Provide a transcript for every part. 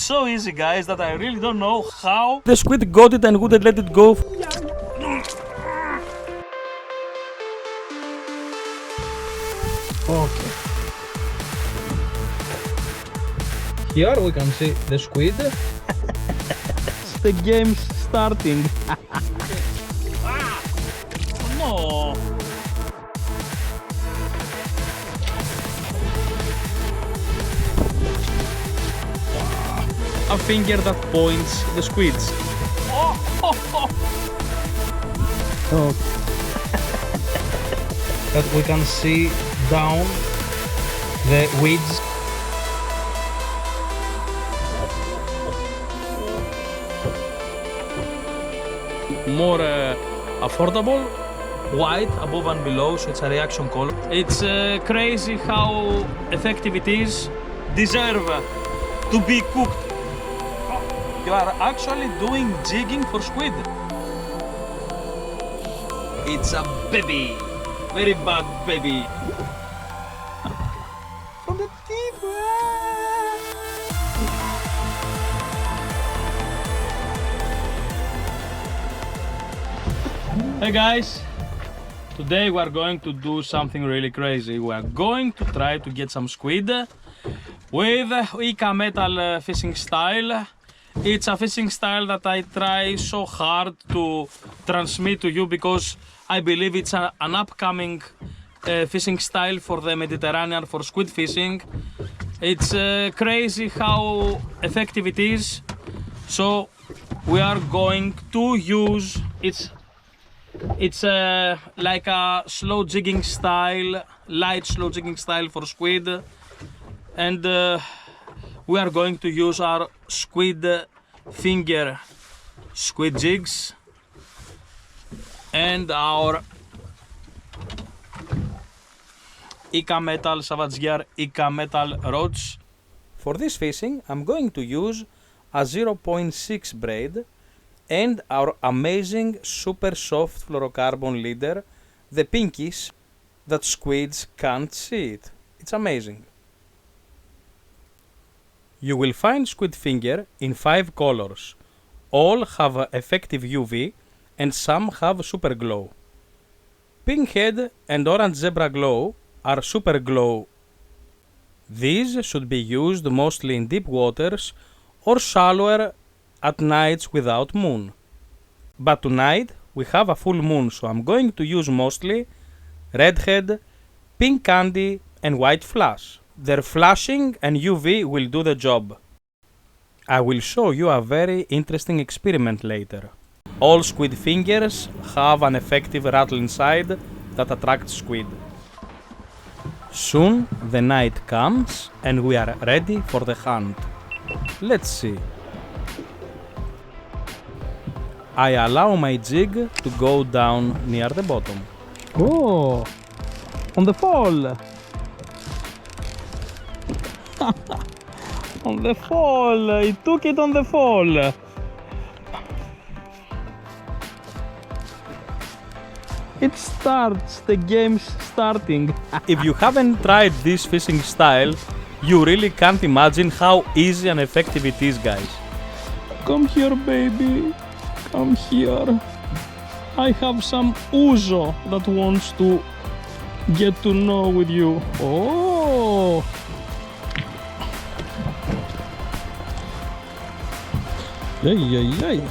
It's so easy, guys, that I really don't know how The squid got it and wouldn't let it go. Okay. Here we can see the squid. The game's starting. no. A finger that points the squids. Oh. That we can see down the weeds. More affordable, white above and below, so it's a reaction color. It's crazy how effective it is. Deserve to be cooked. You are actually doing jigging for squid. It's a baby, very bad baby. From the teeth. Hey guys, today we are going to do something really crazy. We are going to try to get some squid with Ika Metal fishing style. It's a fishing style that I try so hard to transmit to you because I believe it's an upcoming fishing style for the Mediterranean, for squid fishing. It's crazy how effective it is. So we are going to use it's like a slow jigging style, light slow jigging style for squid, and we are going to use our squid finger squid jigs and our Ika Metal Savage Gear Ika Metal rods. For this fishing, I'm going to use a 0.6 braid and our amazing super soft fluorocarbon leader, the pinkies, that squids can't see it. It's amazing. You will find squid finger in 5 colors. All have effective UV and some have super glow. Pink head and orange zebra glow are super glow. These should be used mostly in deep waters or shallower at nights without moon. But tonight we have a full moon, so I'm going to use mostly redhead, pink candy and white flash. Their flashing and UV will do the job. I will show you a very interesting experiment later. All squid fingers have an effective rattle inside that attracts squid. Soon the night comes and we are ready for the hunt. Let's see. I allow my jig to go down near the bottom. Oh, on the fall. On the fall. He took it on the fall. It starts. The game's starting. If you haven't tried this fishing style, you really can't imagine how easy and effective it is, guys. Come here, baby. Come here. I have some ouzo that wants to get to know with you. Oh. Yay, yay, yay.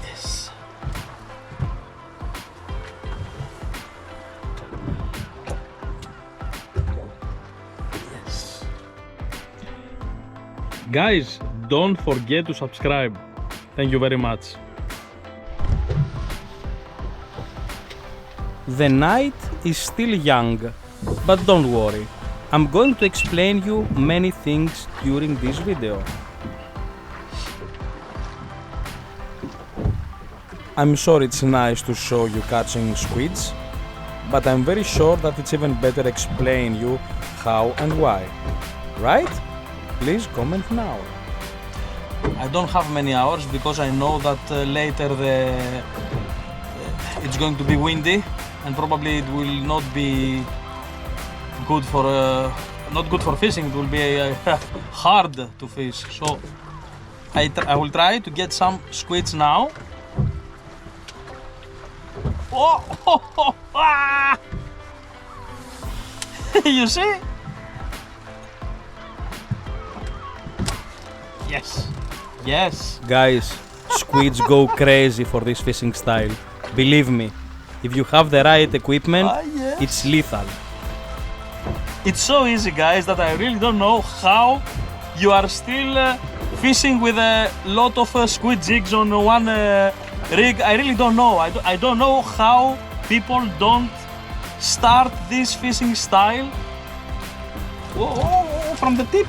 Yes. Yes. Guys, don't forget to subscribe. Thank you very much. The night is still young, but don't worry. I'm going to explain you many things during this video. I'm sure it's nice to show you catching squids, but I'm very sure that it's even better explain you how and why. Right? Please comment now. I don't have many hours because I know that later it's going to be windy and probably it will not be good for not good for fishing. It will be hard to fish. So I will try to get some squids now. Oh, oh, oh, ah! You see? Yes, yes. Guys, squids go crazy for this fishing style. Believe me, if you have the right equipment, Yes. it's lethal. It's so easy, guys, that I really don't know how you are still fishing with a lot of squid jigs on one rig. I really don't know. I don't know how people don't start this fishing style. Whoa, whoa, whoa, from the tip,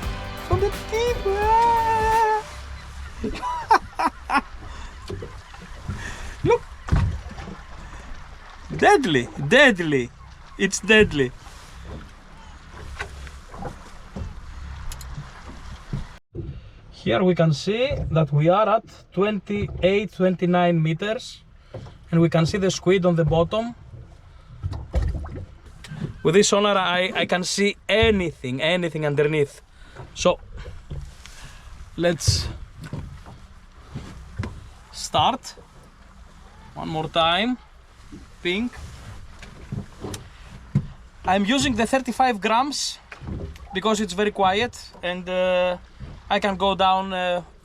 from the tip. Ah. Look, deadly, deadly. It's deadly. Here we can see that we are at 28-29 meters and we can see the squid on the bottom. With this sonar I can see anything underneath. So let's start one more time. Pink. I'm using the 35 grams because it's very quiet and I can go down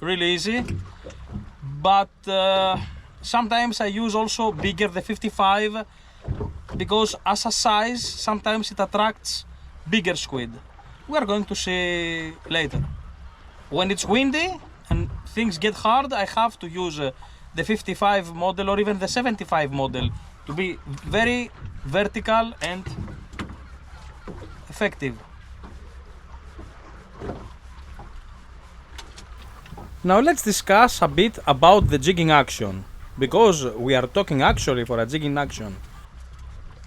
really easy, but sometimes I use also bigger, the 55, because as a size sometimes it attracts bigger squid. We are going to see later. When it's windy and things get hard, I have to use the 55 model or even the 75 model to be very vertical and effective. Now let's discuss a bit about the jigging action, because we are talking actually for a jigging action.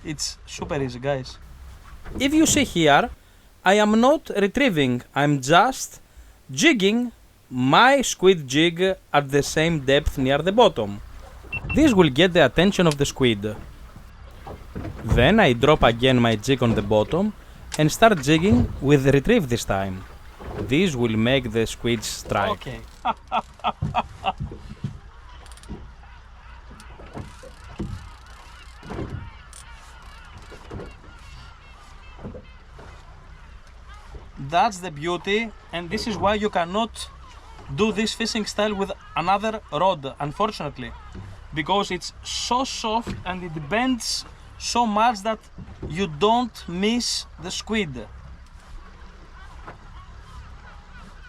It's super easy, guys. If you see here, I am not retrieving, I'm just jigging my squid jig at the same depth near the bottom. This will get the attention of the squid. Then I drop again my jig on the bottom and start jigging with the retrieve this time. This will make the squid strike. Okay. That's the beauty, and this is why you cannot do this fishing style with another rod, unfortunately, because it's so soft and it bends so much that you don't miss the squid.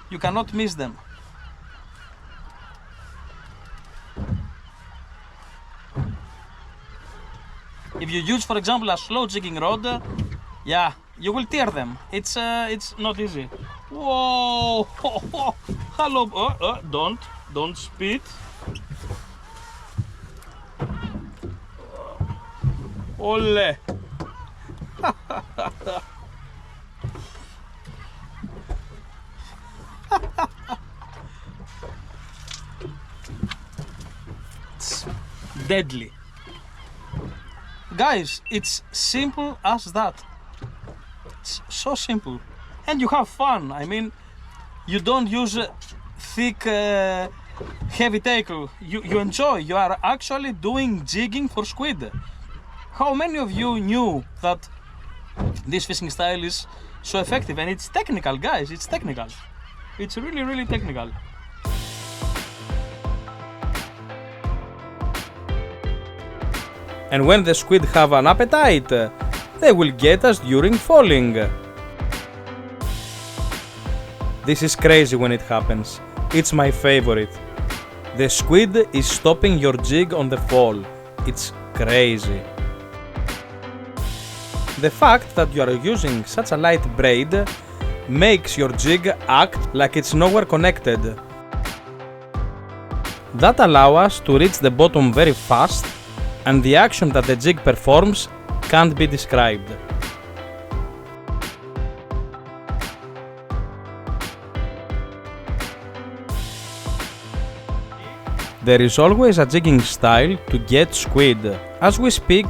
You cannot miss them. If you use, for example, a slow jigging rod, yeah, you will tear them. It's not easy. Whoa! Hello! Don't spit. Ole! It's deadly. Guys, it's simple as that. It's so simple. And you have fun. I mean, you don't use thick, heavy tackle. You enjoy. You are actually doing jigging for squid. How many of you knew that this fishing style is so effective? And it's technical, guys. It's technical. It's really, really technical. And when the squid have an appetite, they will get us during falling. This is crazy when it happens. It's my favorite. The squid is stopping your jig on the fall. It's crazy. The fact that you are using such a light braid makes your jig act like it's nowhere connected. That allows us to reach the bottom very fast, and the action that the jig performs can't be described. There is always a jigging style to get squid. As we speak,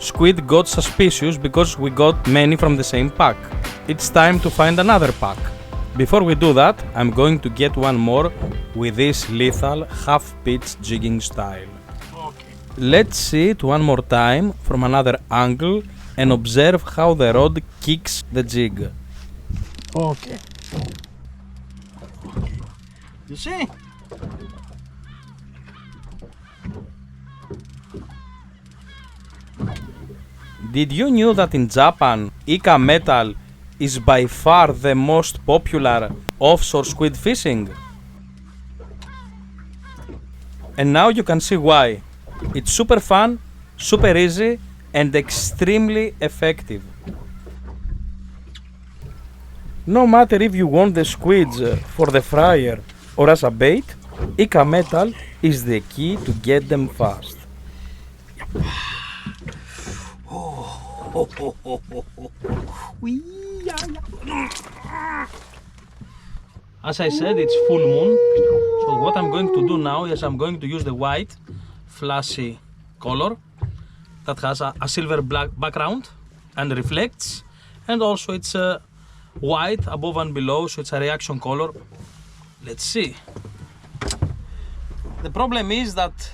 Squid got suspicious because we got many from the same pack. It's time to find another pack. Before we do that, I'm going to get one more with this lethal half-pitch jigging style. Okay. Let's see it one more time from another angle and observe how the rod kicks the jig. Okay. You see? Did you know that in Japan, Ika Metal is by far the most popular offshore squid fishing? And now you can see why. It's super fun, super easy, and extremely effective. No matter if you want the squids for the fryer or as a bait, Ika Metal is the key to get them fast. As I said, it's full moon. So what I'm going to do now is I'm going to use the white flashy color that has a silver black background and reflects, and also it's white above and below, so it's a reaction color. Let's see. The problem is that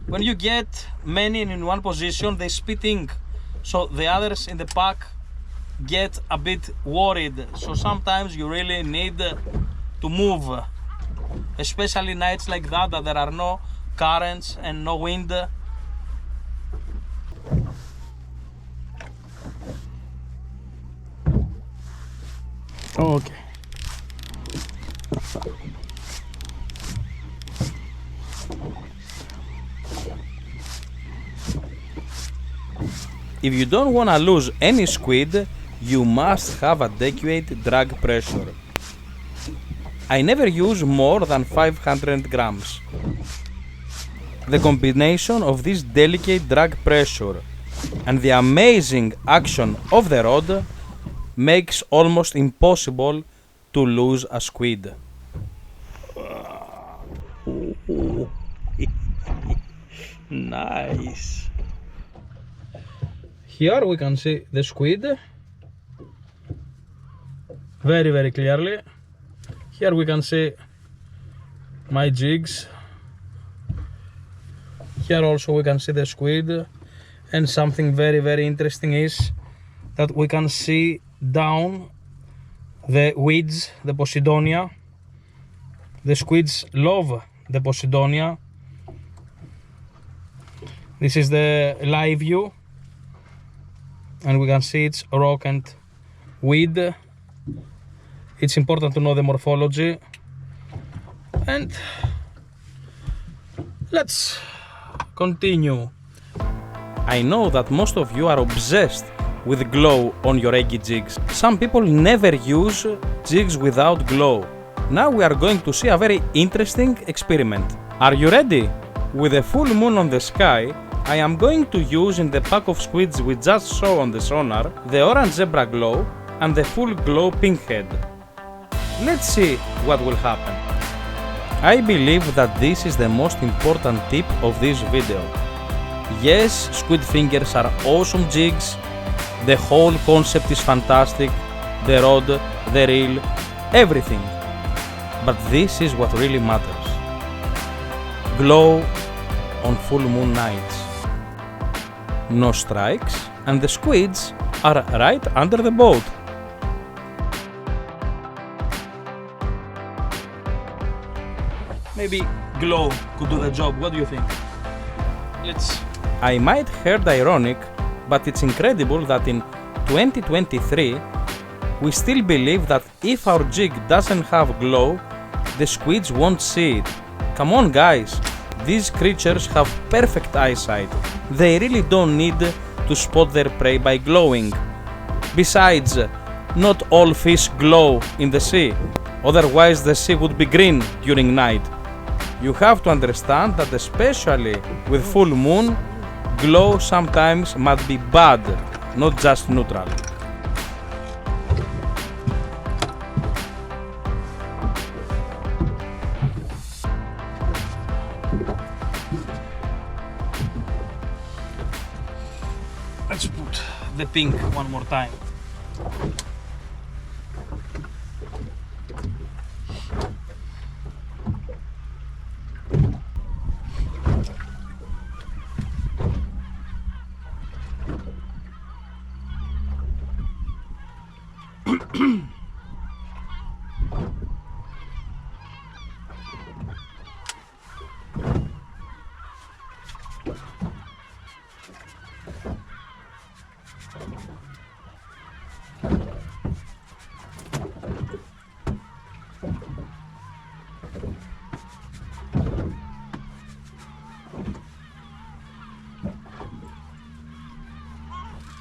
when you get many in one position, they spit ink, so the others in the pack get a bit worried. So sometimes you really need to move, especially nights like that there are no currents and no wind. Okay. If you don't want to lose any squid, you must have adequate drag pressure. I never use more than 500 grams. The combination of this delicate drag pressure and the amazing action of the rod makes almost impossible to lose a squid. Nice. Here we can see the squid very clearly. Here we can see my jigs. Here also we can see the squid, and something very interesting is that we can see down the weeds, the Posidonia. The squids love the Posidonia. This is the live view, and we can see it's rock and weed. It's important to know the morphology, and let's continue. I know that most of you are obsessed with glow on your eggy jigs. Some people never use jigs without glow. Now we are going to see a very interesting experiment. Are you ready? With a full moon on the sky, I am going to use in the pack of squids we just saw on the sonar the orange zebra glow and the full glow pinkhead. Let's see what will happen. I believe that this is the most important tip of this video. Yes, squid fingers are awesome jigs, the whole concept is fantastic, the rod, the reel, everything. But this is what really matters. Glow on full moon nights. No strikes, and the squids are right under the boat. Maybe glow could do the job. What do you think? Let's. I might heard ironic, but it's incredible that in 2023 we still believe that if our jig doesn't have glow, the squids won't see it. Come on guys, these creatures have perfect eyesight. They really don't need to spot their prey by glowing. Besides, not all fish glow in the sea, otherwise the sea would be green during night. You have to understand that especially with full moon, glow sometimes might be bad, not just neutral. the pink one more time.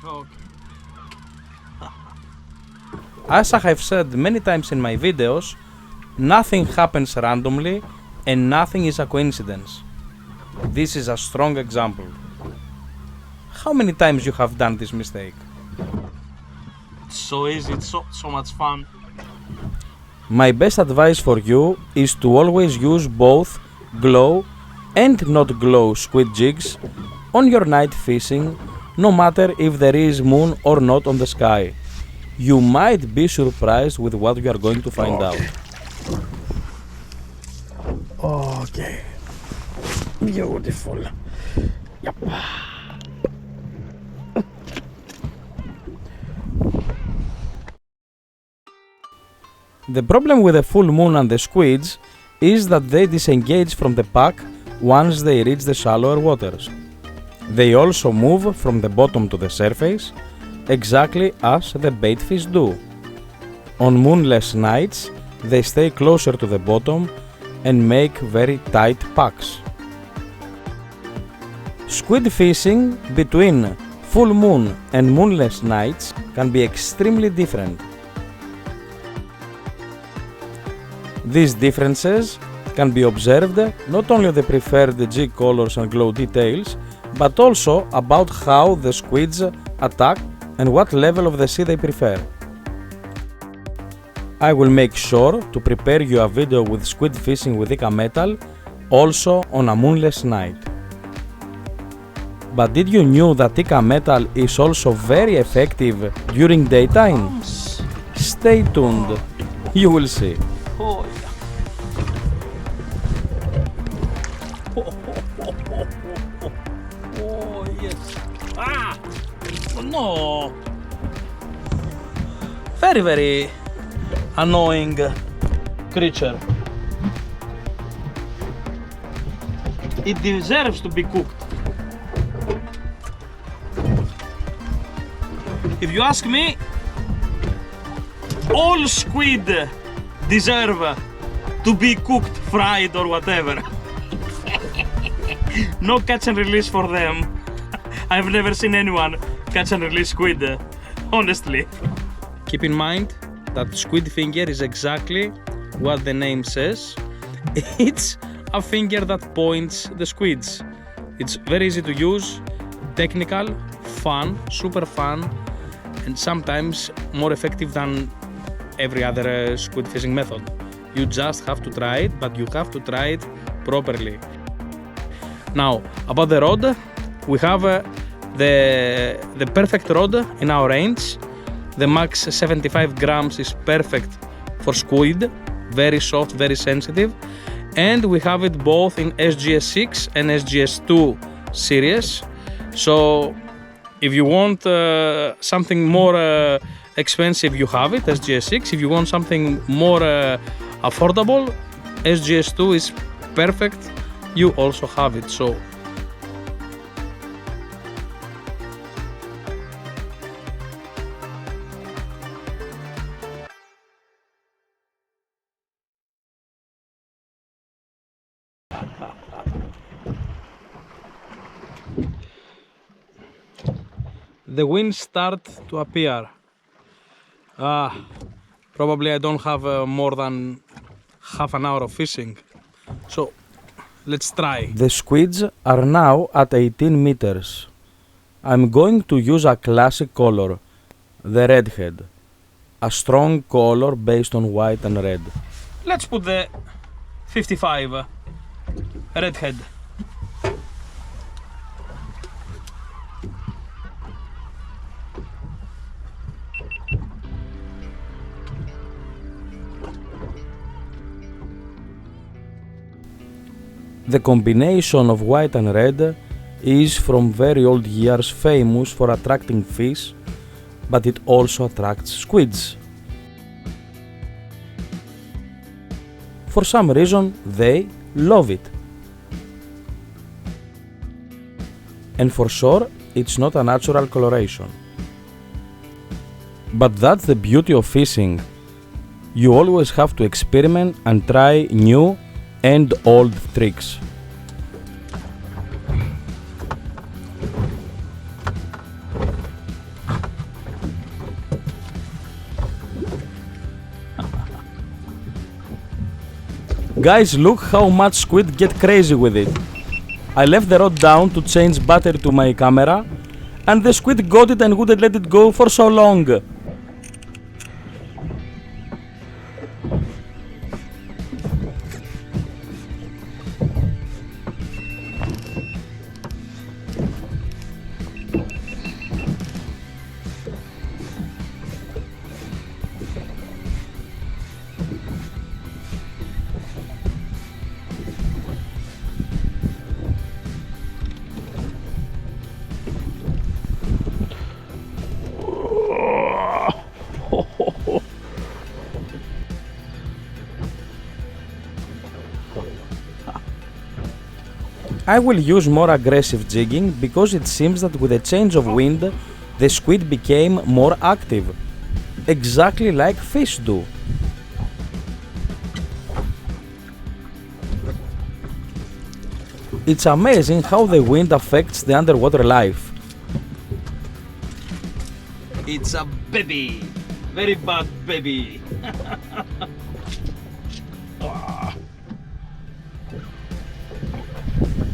Okay. As I have said many times in my videos, nothing happens randomly and nothing is a coincidence. This is a strong example. How many times you have done this mistake? It's so easy, it's so much fun. My best advice for you is to always use both glow and not glow squid jigs on your night fishing, no matter if there is moon or not on the sky. You might be surprised with what you are going to find out. Okay. Beautiful. Yep. The problem with the full moon and the squids is that they disengage from the pack once they reach the shallower waters. They also move from the bottom to the surface, exactly as the baitfish do. On moonless nights, they stay closer to the bottom and make very tight packs. Squid fishing between full moon and moonless nights can be extremely different. These differences can be observed not only on the preferred jig colors and glow details, but also about how the squids attack and what level of the sea they prefer. I will make sure to prepare you a video with squid fishing with Ika Metal, also on a moonless night. But did you know that Ika Metal is also very effective during daytime? Stay tuned, you will see. Oh, oh yes. Ah! Oh, no! Very annoying creature. It deserves to be cooked. If you ask me, all squid deserve to be cooked, fried or whatever. No catch and release for them. I've never seen anyone catch and release squid, honestly. Keep in mind that squid finger is exactly what the name says. It's a finger that points the squids. It's very easy to use, technical, fun, super fun, and sometimes more effective than every other squid fishing method. You just have to try it, but you have to try it properly. Now, about the rod, we have the perfect rod in our range. The max 75 grams is perfect for squid, very soft, very sensitive. And we have it both in SGS6 and SGS2 series. So if you want something more expensive, you have it, SGS6. If you want something more affordable, SGS2 is perfect. You also have it. So the winds start to appear. Probably I don't have more than half an hour of fishing. So let's try. The squids are now at 18 meters. I'm going to use a classic color, the redhead. A strong color based on white and red. Let's put the 55 redhead. The combination of white and red is from very old years famous for attracting fish, but it also attracts squids. For some reason they love it. And for sure it's not a natural coloration. But that's the beauty of fishing. You always have to experiment and try new and old tricks. Guys, look how much squid get crazy with it. I left the rod down to change battery to my camera, and the squid got it and wouldn't let it go for so long. I will use more aggressive jigging because it seems that with a change of wind the squid became more active, exactly like fish do. It's amazing how the wind affects the underwater life. It's a baby, very bad baby.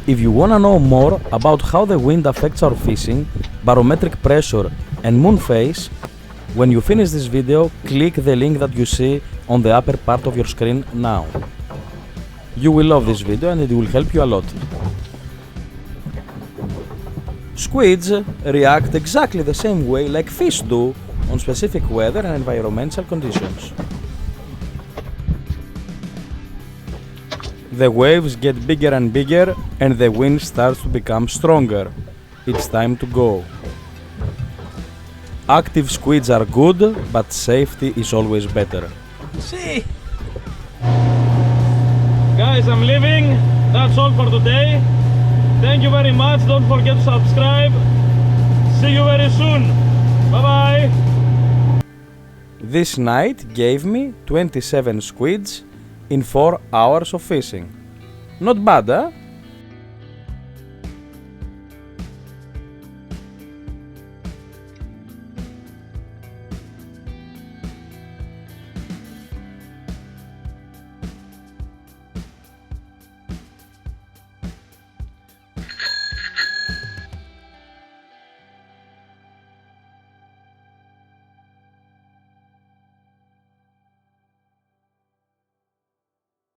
If you wanna know more about how the wind affects our fishing, barometric pressure and moon phase, when you finish this video, click the link that you see on the upper part of your screen now. You will love this video and it will help you a lot. Squids react exactly the same way like fish do on specific weather and environmental conditions. The waves get bigger and bigger and the wind starts to become stronger. It's time to go. Active squids are good, but safety is always better. See? Guys, I'm leaving. That's all for today. Thank you very much. Don't forget to subscribe. See you very soon. Bye bye. This night gave me 27 squids in 4 hours of fishing. Not bad, huh?